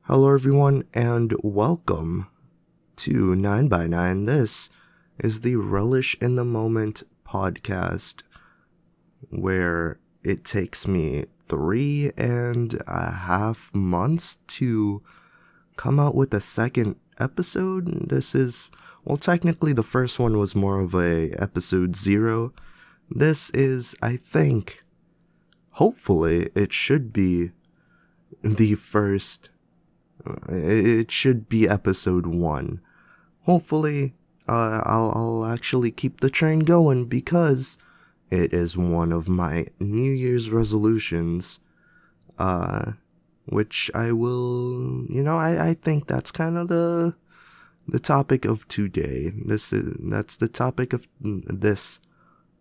Hello, everyone, and welcome to 9 by 9. This is the Relish in the Moment podcast, where it takes me 3.5 months to come out with a second episode. Technically, the first one was more of a episode 0. This is, I think, hopefully, it should be the first. It should be episode 1. Hopefully, I'll actually keep the train going because it is one of my New Year's resolutions, which I will, I think that's kind of the topic of today. That's the topic of this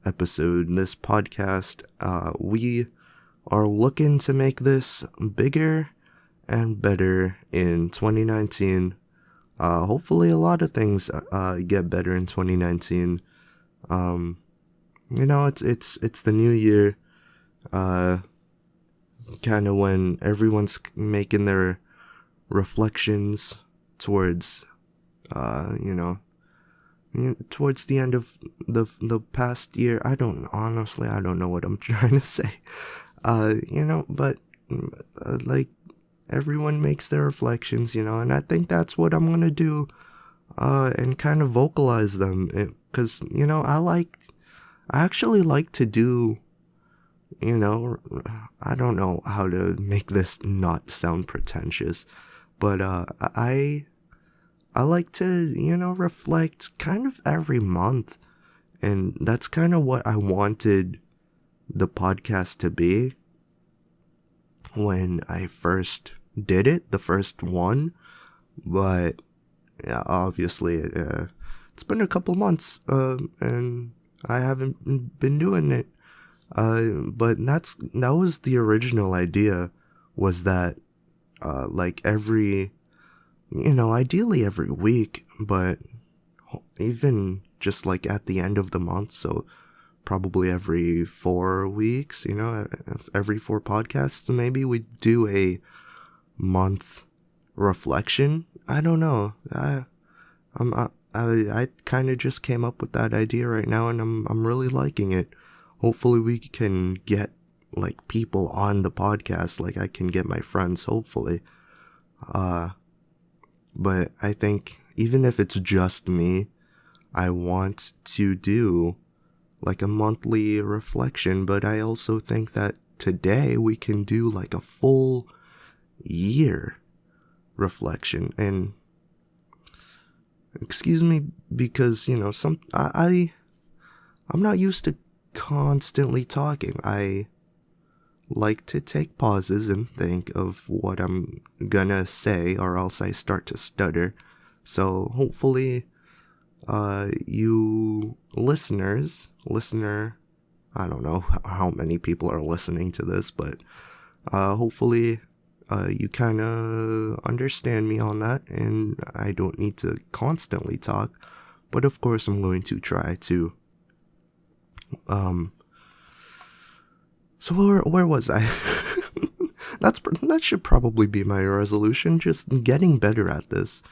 episode, this podcast. We are looking to make this bigger and better in 2019. Hopefully a lot of things get better in 2019. It's the new year, kind of when everyone's making their reflections towards towards the end of the past year. I don't know what I'm trying to say. But like, everyone makes their reflections, and I think that's what I'm gonna do, and kind of vocalize them, because, I actually like to do, I don't know how to make this not sound pretentious, but, I like to, reflect kind of every month, and that's kind of what I wanted the podcast to be when I first did it, the first one. But yeah, obviously, it's been a couple months, and I haven't been doing it. But that was the original idea, was that, like ideally every week, but even just like at the end of the month, so probably every 4 weeks, every 4 podcasts, maybe we do a month reflection. I don't know. I kind of just came up with that idea right now, and I'm really liking it. Hopefully we can get like people on the podcast, like I can get my friends, hopefully. But I think even if it's just me, I want to do like a monthly reflection, but I also think that today we can do like a full year reflection. And excuse me, because I'm not used to constantly talking. I like to take pauses and think of what I'm gonna say, or else I start to stutter. So hopefully you listener, I don't know how many people are listening to this, but hopefully you kind of understand me on that, and I don't need to constantly talk. But of course, I'm going to try to. So where was I? That should probably be my resolution. Just getting better at this.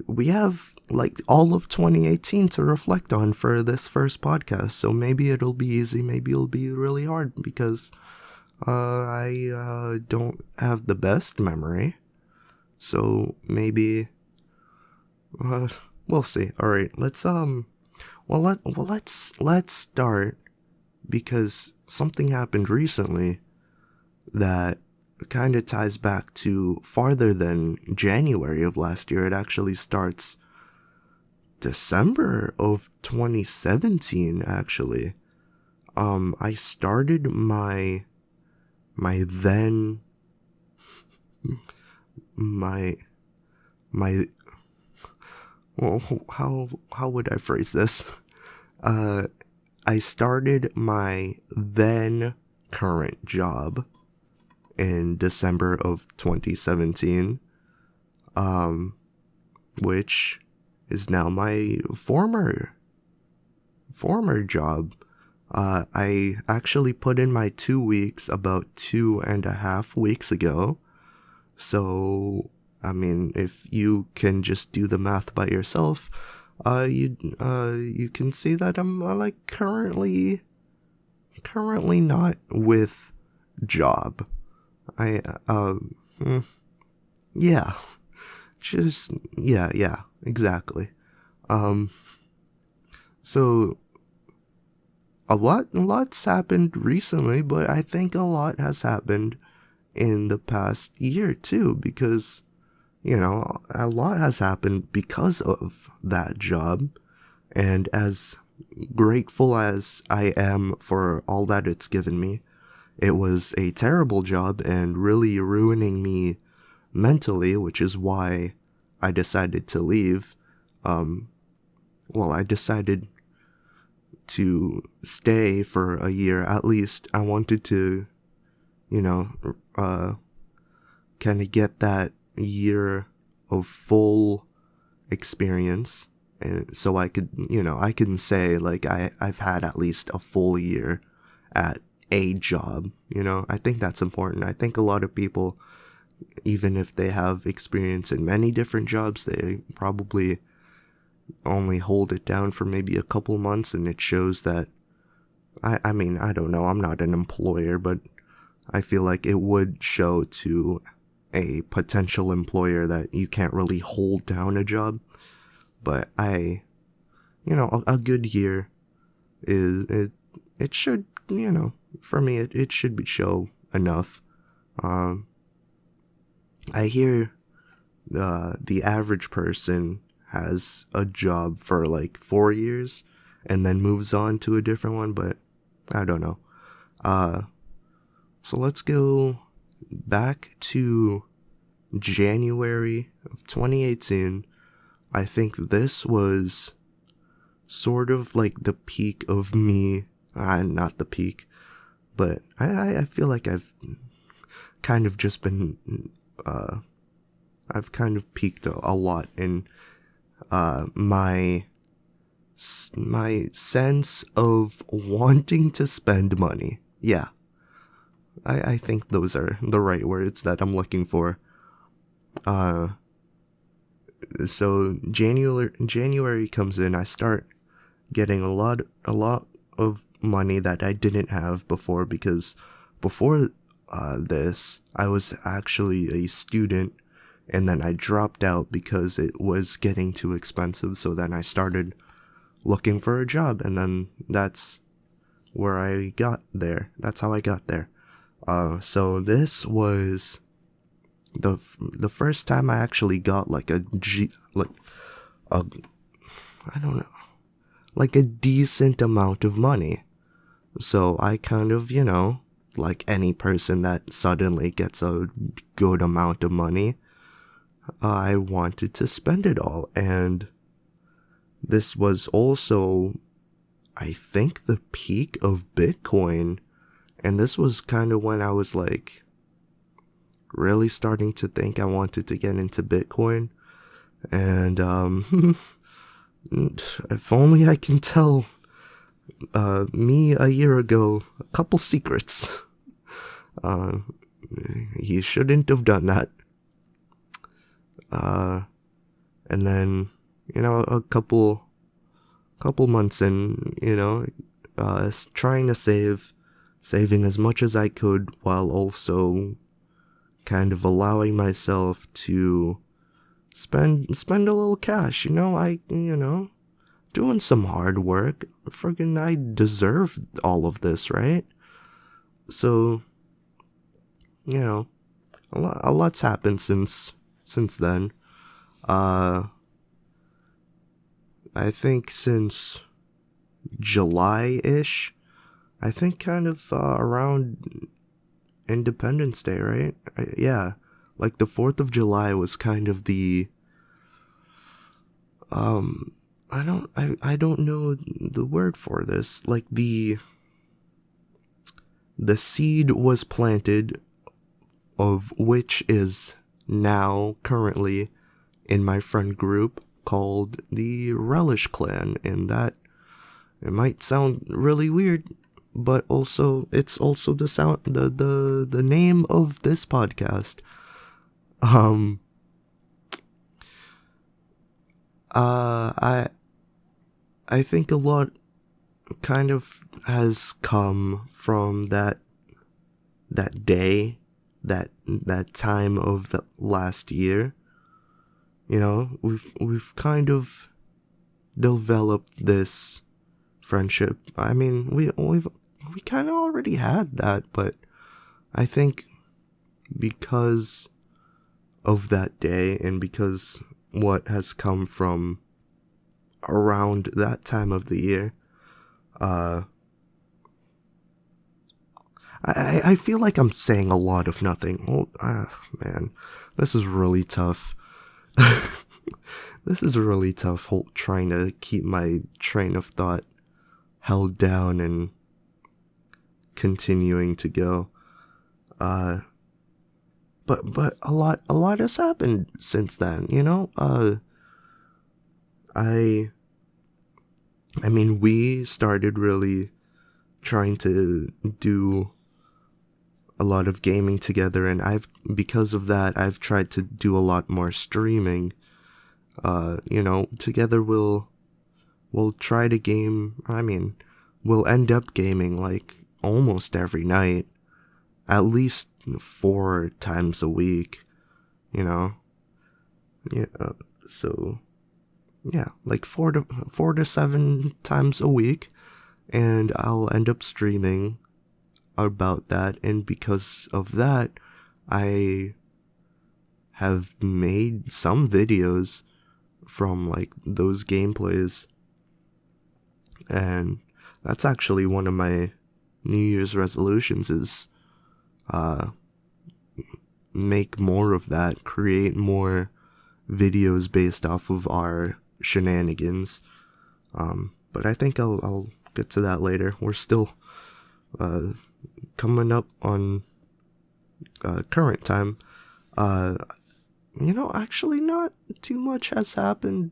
We have like all of 2018 to reflect on for this first podcast, so maybe it'll be easy, maybe it'll be really hard, because I don't have the best memory, so maybe we'll see. All right, let's start, because something happened recently that kind of ties back to farther than January of last year. It actually starts December of 2017, actually. I started my then my well, how would I phrase this? I started my then current job in December of 2017, which is now my former job. I actually put in my 2 weeks about 2.5 weeks ago. So, I mean, if you can just do the math by yourself, you can see that I'm like currently not with job. I mm, yeah, just yeah, exactly. Um, so lot's happened recently, but I think a lot has happened in the past year too, because a lot has happened because of that job. And as grateful as I am for all that it's given me, it was a terrible job and really ruining me mentally, which is why I decided to leave. Um, I decided to stay for a year at least. I wanted to, you know, uh, kind of get that year of full experience. And so I could, I can say like I've had at least a full year at a job. I think that's important. I think a lot of people, even if they have experience in many different jobs, they probably only hold it down for maybe a couple months, and it shows that I mean, I don't know, I'm not an employer, but I feel like it would show to a potential employer that you can't really hold down a job. But a good year it should, for me, it should be show enough. Um, I hear the average person has a job for like 4 years and then moves on to a different one, but I don't know. So let's go back to January of 2018. I think this was sort of like the peak of me. Not the peak, but I feel like I've kind of just been, I've kind of peaked a lot in my sense of wanting to spend money. Yeah, I think those are the right words that I'm looking for. So January comes in, I start getting a lot of money that I didn't have before, because before this I was actually a student, and then I dropped out because it was getting too expensive. So then I started looking for a job, and then that's where I got there. That's how I got there. So this was the first time I actually got like a I don't know, like a decent amount of money. So I kind of, like any person that suddenly gets a good amount of money, I wanted to spend it all. And this was also, I think, the peak of Bitcoin. And this was kind of when I was like really starting to think I wanted to get into Bitcoin. And if only I can tell me a year ago a couple secrets. He shouldn't have done that. And then, a couple months in, trying to saving as much as I could, while also kind of allowing myself to spend a little cash. Doing some hard work. Friggin' I deserve all of this, right? So, a lot's happened since then. I think since July-ish, I think kind of around Independence Day, right? Yeah, like the 4th of July was kind of the, I don't know the word for this. Like the seed was planted, of which is now currently in my friend group called the Relish clan. And that, it might sound really weird, but also it's also the name of this podcast. Um I think a lot kind of has come from that day, that time of the last year. You know, we've kind of developed this friendship. I mean, we kind of already had that, but I think because of that day and because what has come from around that time of the year, I feel like I'm saying a lot of nothing. Oh, man, this is really tough. This is really tough, trying to keep my train of thought held down and continuing to go. But a lot has happened since then, you know? I mean, we started really trying to do a lot of gaming together, and because of that, I've tried to do a lot more streaming. You know, together we'll try to game. I mean, we'll end up gaming like almost every night, at least 4 times a week, you know? Yeah, so yeah, like 4 to 7 times a week, and I'll end up streaming about that, and because of that, I have made some videos from like those gameplays, and that's actually one of my New Year's resolutions is make more of that, create more videos based off of our shenanigans. But I think I'll get to that later. We're still coming up on current time. You know, actually not too much has happened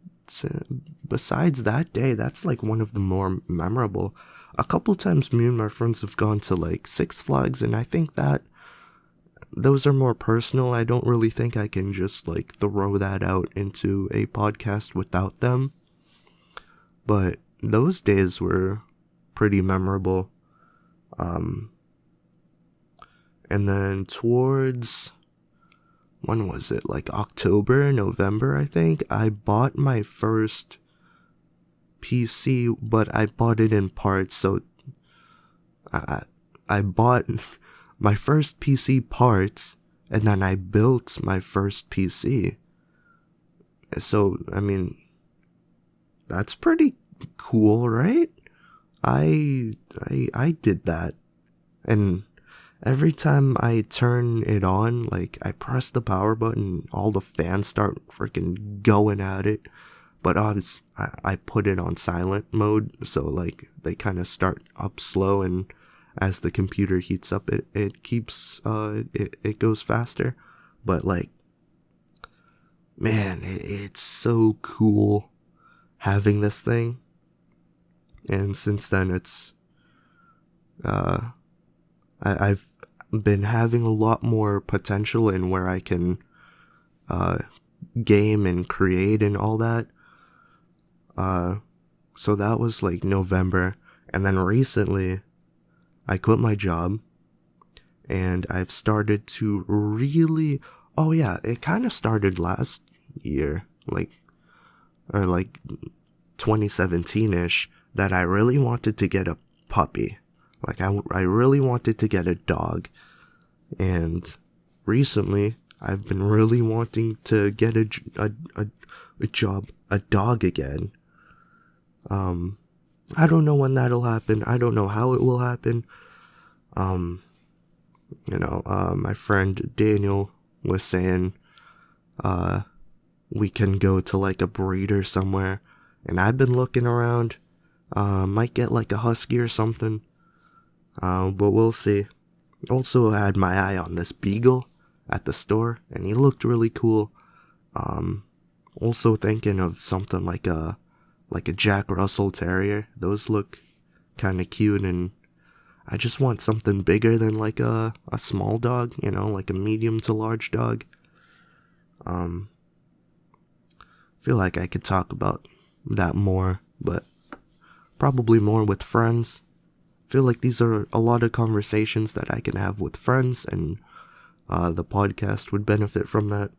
besides that day. That's like one of the more memorable. A couple times me and my friends have gone to like Six Flags, and I think that those are more personal. I don't really think I can just like throw that out into a podcast without them. But those days were pretty memorable. And then towards, when was it? Like October, November, I think. I bought my first PC, but I bought it in parts. So I bought my first PC parts, and then I built my first PC. So, I mean, that's pretty cool, right? I did that. And every time I turn it on, like, I press the power button, all the fans start freaking going at it. But I put it on silent mode, so, like, they kind of start up slow, and as the computer heats up, it keeps, it goes faster. But, like, man, it's so cool having this thing. And since then, it's, I've been having a lot more potential in where I can game and create and all that. So that was like November, and then recently I quit my job and I've started to really, oh yeah, it kind of started last year, like 2017ish, that I really wanted to get a puppy. Like, I really wanted to get a dog. And recently, I've been really wanting to get a dog again. I don't know when that'll happen. I don't know how it will happen. My friend Daniel was saying, we can go to like a breeder somewhere. And I've been looking around. Might get like a husky or something. But we'll see. Also had my eye on this beagle at the store, and he looked really cool. Also thinking of something like a Jack Russell Terrier. Those look kind of cute, and I just want something bigger than like a small dog, like a medium to large dog. Feel like I could talk about that more, but probably more with friends. Feel like these are a lot of conversations that I can have with friends, and the podcast would benefit from that.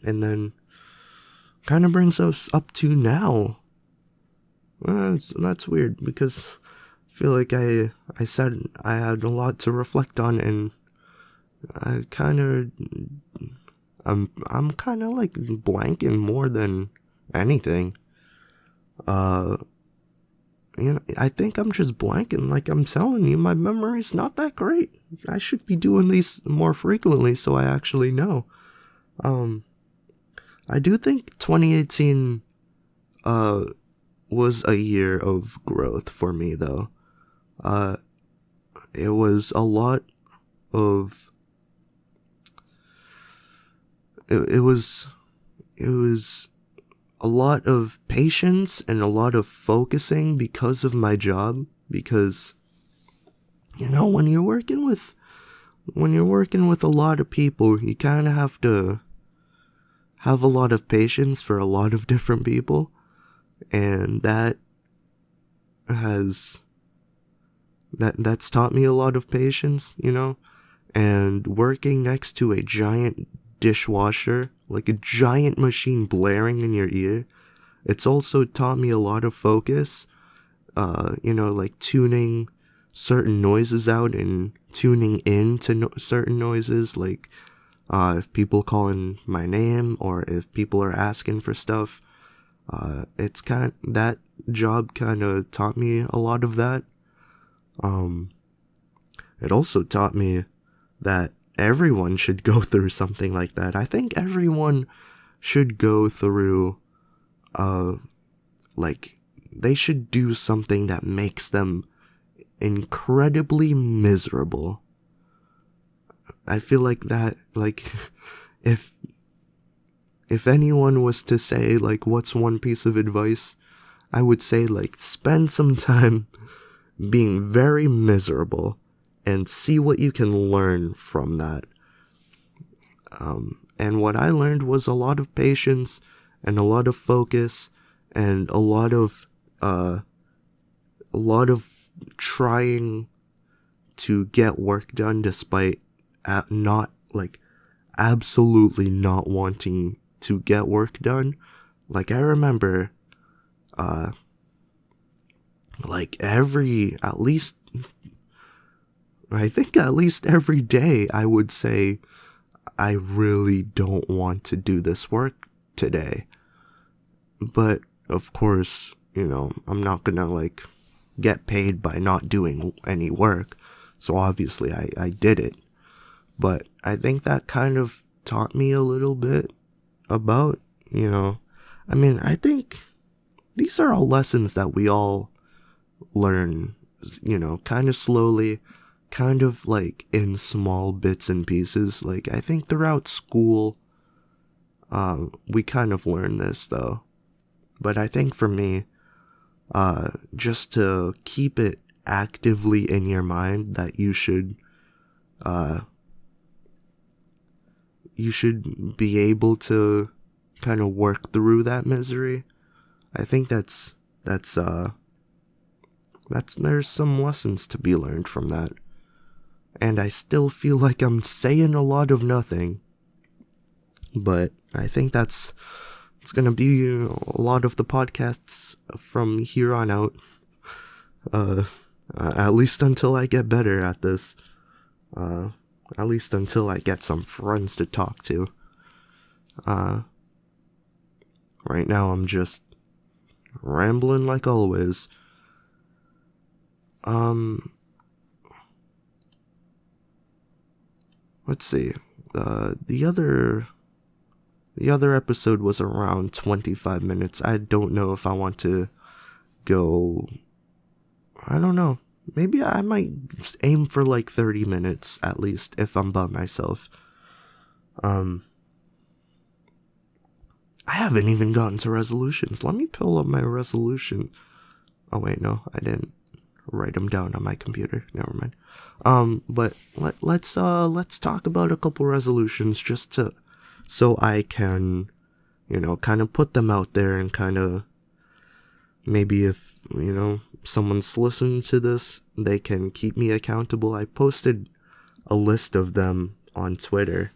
And then kind of brings us up to now. That's weird, because I feel like I said I had a lot to reflect on, and I kind of I'm kind of like blanking more than anything. I think I'm just blanking. Like I'm telling you, my memory's not that great. I should be doing these more frequently so I actually know. I do think 2018 was a year of growth for me, though. It was a lot of it was a lot of patience and a lot of focusing because of my job, because when you're working with a lot of people, you kind of have to have a lot of patience for a lot of different people, and that's taught me a lot of patience, and working next to a giant dishwasher, like a giant machine blaring in your ear, it's also taught me a lot of focus, like tuning certain noises out and tuning in to certain noises, like if people calling my name or if people are asking for stuff. That job kind of taught me a lot of that. It also taught me that everyone should go through something like that. I think everyone should go through, they should do something that makes them incredibly miserable. I feel like that, if anyone was to say, what's one piece of advice, I would say, spend some time being very miserable and see what you can learn from that. And what I learned was a lot of patience and a lot of focus and a lot of trying to get work done despite absolutely not wanting to get work done. I remember, at least every day I would say, I really don't want to do this work today. But, of course, I'm not gonna, get paid by not doing any work. So obviously I did it. But I think that kind of taught me a little bit about, I think these are all lessons that we all learn, kind of slowly, kind of in small bits and pieces. I think throughout school, we kind of learn this though. But I think for me, just to keep it actively in your mind that you should be able to kind of work through that misery. I think there's some lessons to be learned from that. And I still feel like I'm saying a lot of nothing. But I think it's going to be a lot of the podcasts from here on out. At least until I get better at this. At least until I get some friends to talk to. Right now I'm just rambling like always. Let's see. The other episode was around 25 minutes. I don't know if I want to go. I don't know. Maybe I might aim for 30 minutes at least if I'm by myself. I haven't even gotten to resolutions. Let me pull up my resolution. Oh wait, no, I didn't. write them down on my computer. Never mind. But let's talk about a couple resolutions just to so I can, kind of put them out there and kind of maybe if, someone's listening to this, they can keep me accountable. I posted a list of them on Twitter,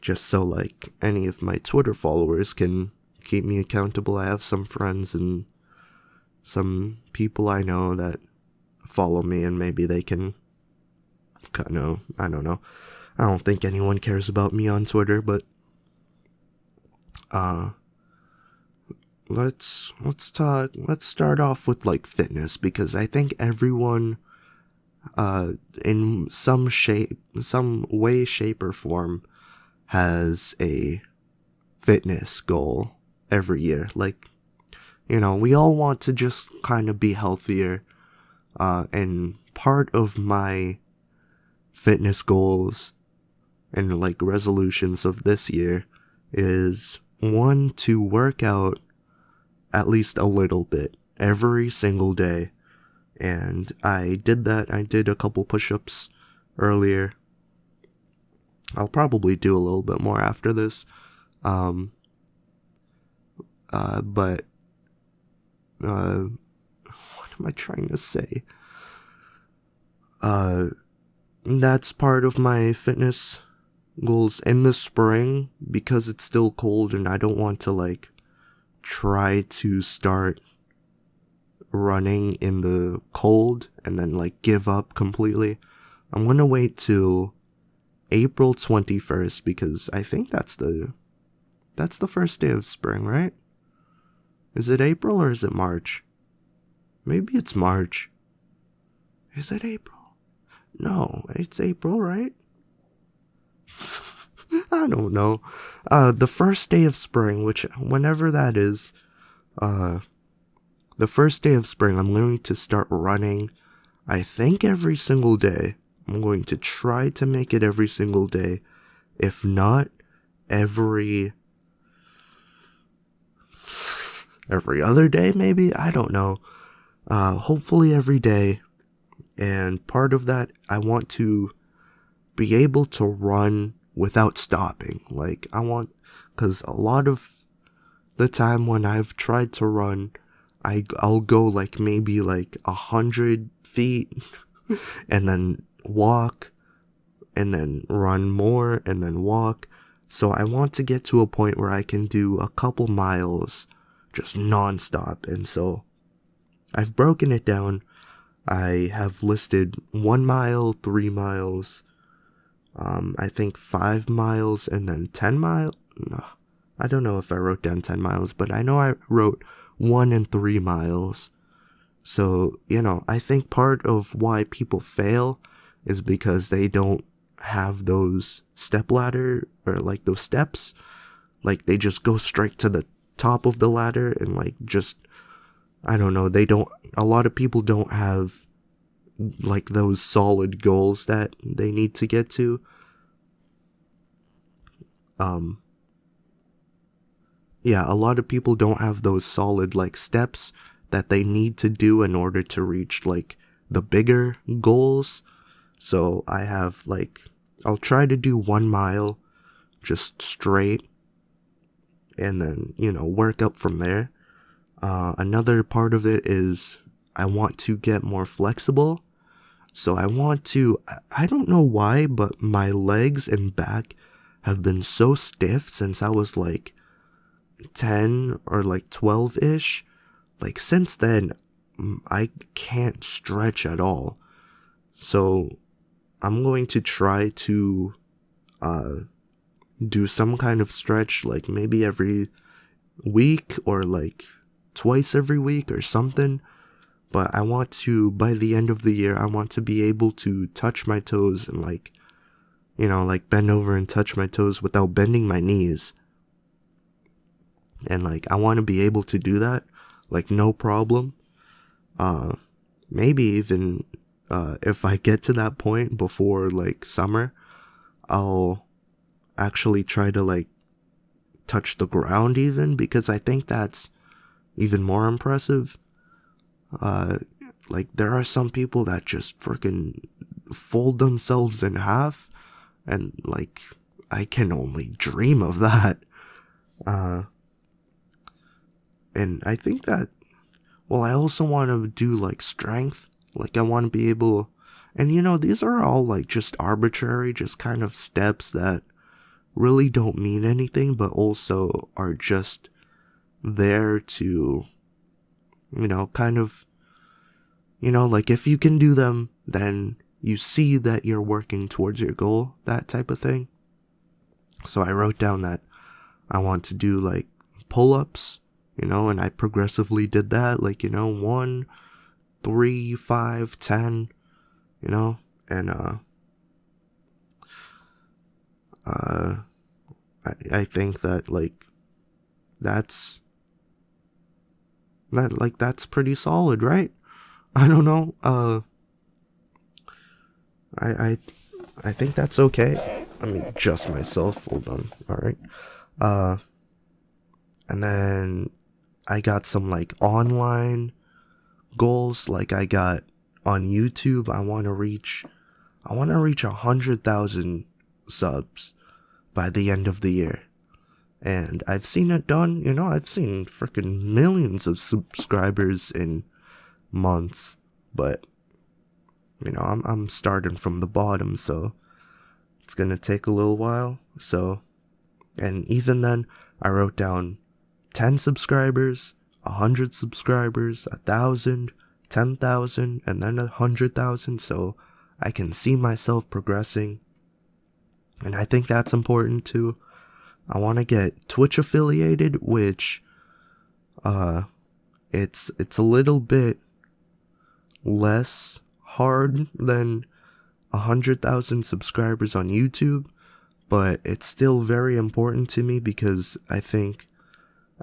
just so like any of my Twitter followers can keep me accountable. I have some friends and some people I know that follow me, and maybe they can kind of, I don't know. I don't think anyone cares about me on Twitter, but let's start off with like fitness, because I think everyone in some way, shape, or form has a fitness goal every year. Like, we all want to just kind of be healthier, and part of my fitness goals and like resolutions of this year is one, to work out at least a little bit every single day. And I did that. I did a couple push-ups earlier. I'll probably do a little bit more after this. But what am I trying to say? That's part of my fitness goals in the spring, because it's still cold and I don't want to like try to start running in the cold and then like give up completely. I'm gonna wait till April 21st, because I think that's the first day of spring, right? Is it April or is it March? Maybe it's March. Is it April? No, it's April, right? I don't know. The first day of spring, whenever that is, the first day of spring, I'm going to start running, I think every single day. I'm going to try to make it every single day. If not, every other day, maybe? I don't know. Hopefully every day. And part of that, I want to be able to run without stopping. Like, because a lot of the time when I've tried to run, I'll go like maybe like 100 feet and then walk and then run more and then walk. So I want to get to a point where I can do a couple miles just nonstop. And so I've broken it down. I have listed 1 mile, 3 miles, I think 5 miles, and then 10 miles. No, I don't know if I wrote down 10 miles, but I know I wrote 1 and 3 miles. So, I think part of why people fail is because they don't have those step ladder, or like those steps. Like, they just go straight to the top of the ladder and like just, I don't know, a lot of people don't have like those solid goals that they need to get to. Yeah, a lot of people don't have those solid like steps that they need to do in order to reach like the bigger goals. So I have like, I'll try to do 1 mile just straight and then, work up from there. Another part of it is I want to get more flexible. So I don't know why, but my legs and back have been so stiff since I was like 10 or like 12-ish. Like, since then, I can't stretch at all. So I'm going to try to do some kind of stretch, like maybe every week or like twice every week or something. But I want to, by the end of the year, I want to be able to touch my toes and like, like bend over and touch my toes without bending my knees. And like, I want to be able to do that, like no problem. Maybe even, if I get to that point before like summer, I'll actually try to like touch the ground even, because I think that's even more impressive. Like, there are some people that just freaking fold themselves in half, and, like, I can only dream of that. And I think that, well, I also want to do, like, strength. Like, I want to be able, and these are all, like, just arbitrary, just kind of steps that really don't mean anything, but also are just there to, kind of, like, if you can do them, then you see that you're working towards your goal, that type of thing. So I wrote down that I want to do, like, pull-ups, and I progressively did that, like, 1, 3, 5, 10, and, I think that, like, that's pretty solid, right? I don't know, I think that's okay. Let me adjust myself, hold on, alright. And then I got some, like, online goals, like, I got on YouTube, I want to reach 100,000 subs by the end of the year. And I've seen it done, I've seen freaking millions of subscribers in months, but, I'm starting from the bottom, so it's gonna take a little while. So, and even then, I wrote down 10 subscribers, 100 subscribers, 1,000, 10,000, and then 100,000, so I can see myself progressing. And I think that's important too. I want to get Twitch affiliated, which, it's a little bit less hard than 100,000 subscribers on YouTube, but it's still very important to me because I think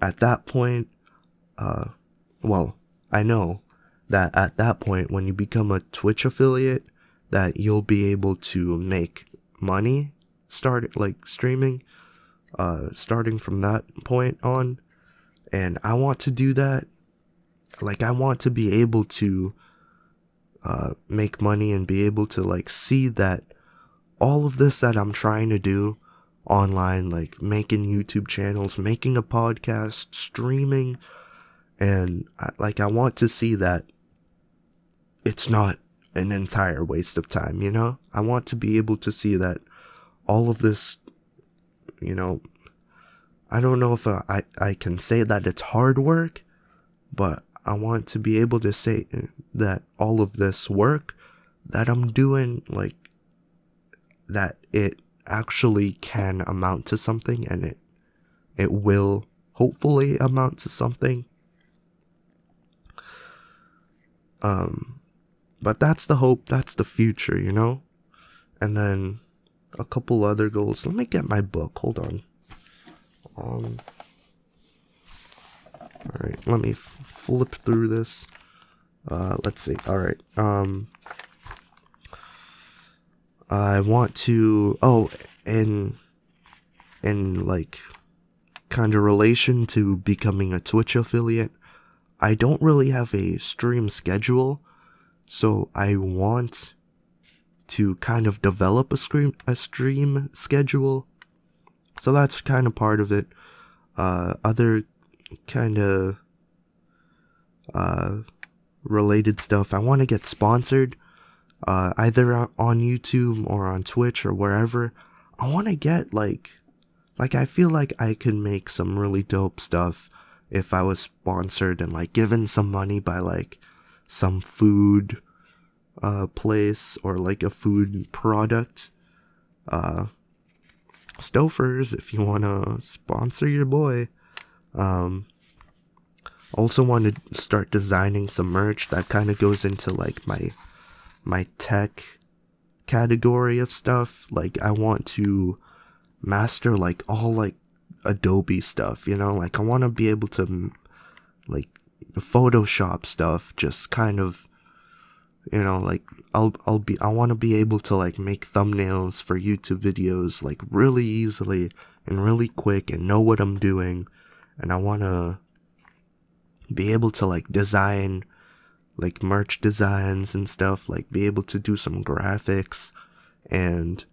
at that point, well, I know that at that point, when you become a Twitch affiliate, that you'll be able to make money, streaming, starting from that point on. And I want to do that. Like, I want to be able to, make money and be able to, like, see that all of this that I'm trying to do online, like making YouTube channels, making a podcast, streaming, and I want to see that it's not an entire waste of time, I want to be able to see that all of this, I don't know if I can say that it's hard work, but I want to be able to say that all of this work that I'm doing, like, that it actually can amount to something, and it will hopefully amount to something. But that's the hope, that's the future, And then a couple other goals. Let me get my book, hold on. Alright, let me flip through this. Let's see, alright. I want to, in like, kind of relation to becoming a Twitch affiliate, I don't really have a stream schedule, so I want to kind of develop a stream schedule. So that's kind of part of it. Other kind of related stuff, I want to get sponsored, either on YouTube or on Twitch or wherever. I want to get, like, I feel like I could make some really dope stuff if I was sponsored and, like, given some money by, like, some food place or, like, a food product. Stofers, if you want to sponsor your boy. Also want to start designing some merch that kind of goes into, like, my tech category of stuff. Like, I want to master, like, all, like, Adobe stuff, like, I want to be able to, like, Photoshop stuff, just kind of, like, I want to be able to, like, make thumbnails for YouTube videos, like, really easily and really quick and know what I'm doing. And I want to be able to, like, design like merch designs and stuff, like be able to do some graphics and,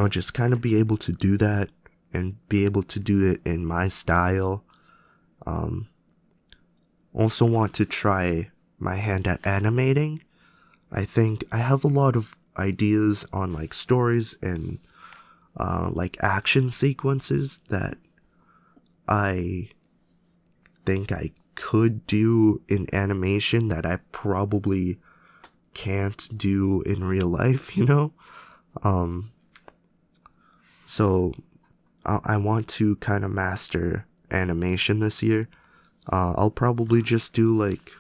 just kind of be able to do that and be able to do it in my style. Also want to try my hand at animating. I think I have a lot of ideas on like stories and like action sequences that I think I could do in animation that I probably can't do in real life, So I want to kind of master animation this year. I'll probably just do like,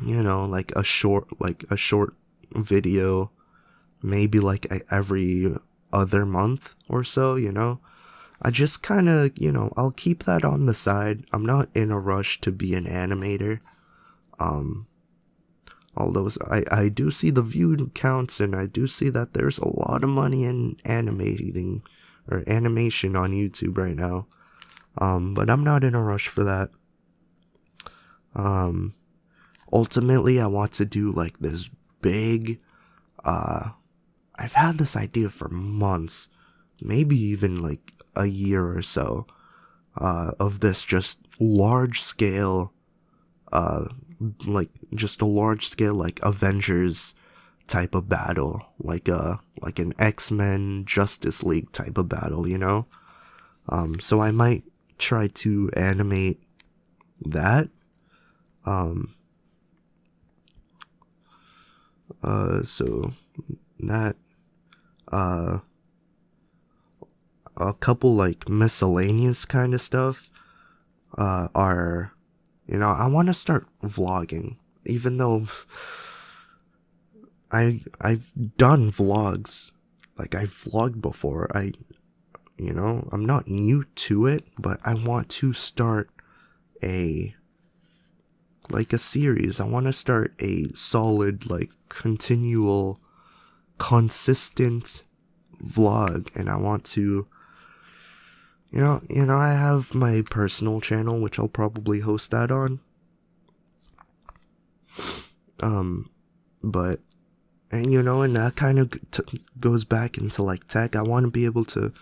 like a short video, maybe like every other month or so, I just kind of, I'll keep that on the side. I'm not in a rush to be an animator. Although I do see the view counts and I do see that there's a lot of money in animating or animation on YouTube right now. But I'm not in a rush for that. Ultimately, I want to do like this big, I've had this idea for months, maybe even like a year or so, of this just large scale, like just a large scale like Avengers type of battle, like an X-Men Justice League type of battle, So I might try to animate that. So that, a couple like miscellaneous kind of stuff, are, I want to start vlogging, even though I've done vlogs, like I've vlogged before. I'm not new to it, but I want to start a series. I want to start a solid, like continual, consistent vlog, and I want to, I have my personal channel, which I'll probably host that on. But, and that kind of goes back into like tech. I want to be able to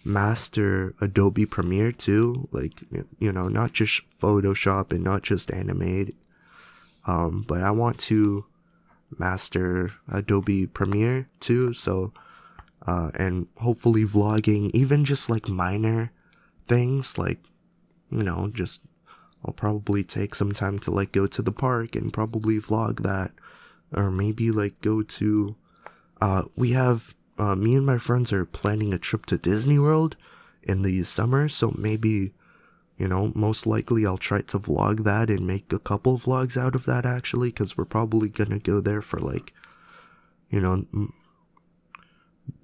master Adobe Premiere too, like, not just Photoshop and not just Animate. But I want to master Adobe Premiere too, so, and hopefully vlogging, even just like minor things, like, just, I'll probably take some time to like go to the park and probably vlog that, or maybe like go to, we have, me and my friends are planning a trip to Disney World in the summer, so maybe, most likely I'll try to vlog that and make a couple vlogs out of that, actually, because we're probably gonna go there for like,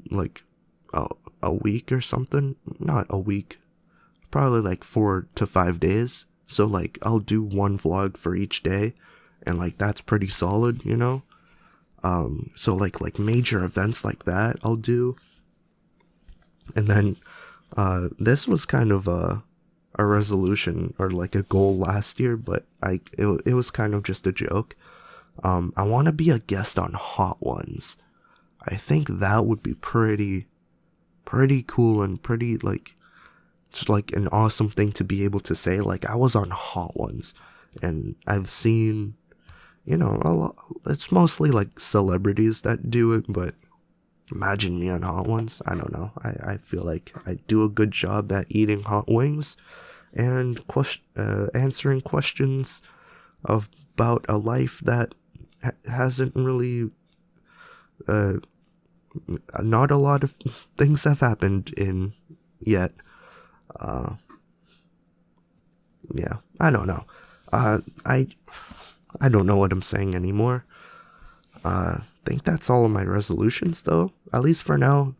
like a week or something. Not a week, probably like 4 to 5 days. So like I'll do one vlog for each day, and like that's pretty solid, So like major events like that I'll do. And then this was kind of a resolution or like a goal last year, but it was kind of just a joke. I want to be a guest on Hot Ones. I think that would be pretty cool and pretty like just like an awesome thing to be able to say, like I was on Hot Ones, and I've seen, a lot, it's mostly like celebrities that do it, but imagine me on Hot Ones. I don't know. I feel like I do a good job at eating hot wings and answering questions about a life that hasn't really, not a lot of things have happened in yet. Yeah, I don't know. I don't know what I'm saying anymore. I think that's all of my resolutions, though, at least for now.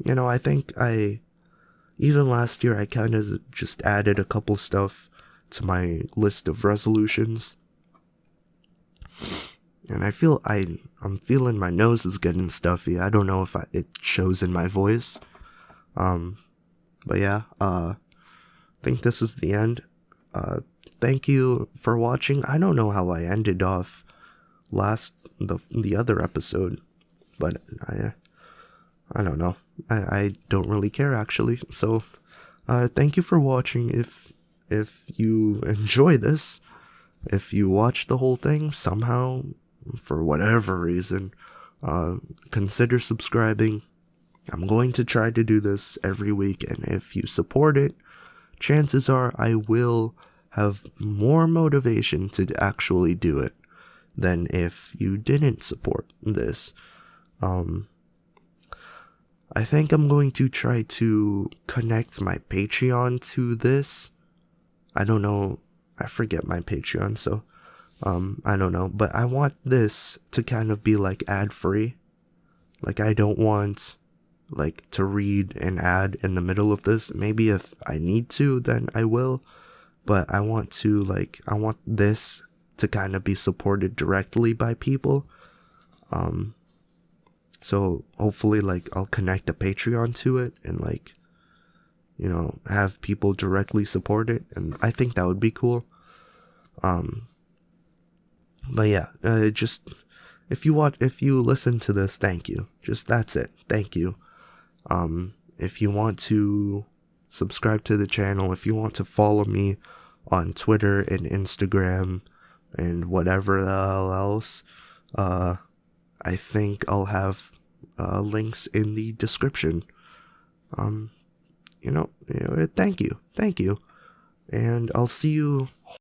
I think even last year I kind of just added a couple stuff to my list of resolutions, and I feel I'm feeling my nose is getting stuffy. I don't know if it shows in my voice. But yeah, I think this is the end. thank you for watching. I don't know how I ended off the other episode, but I don't know. I don't really care actually. So thank you for watching. If you enjoy this, if you watch the whole thing somehow, for whatever reason, consider subscribing. I'm going to try to do this every week, and if you support it, chances are I will have more motivation to actually do it than if you didn't support this. I think I'm going to try to connect my Patreon to this. I don't know, I forget my Patreon, so I don't know, but I want this to kind of be like ad-free. Like, I don't want like to read an ad in the middle of this. Maybe if I need to, then I will, but I want this to kind of be supported directly by people. So hopefully, like, I'll connect a Patreon to it and, like, you know, have people directly support it, and I think that would be cool. But yeah, just if you listen to this, thank you. Just that's it. Thank you. If you want to subscribe to the channel, if you want to follow me on Twitter and Instagram and whatever else, I think I'll have links in the description. Thank you, and I'll see you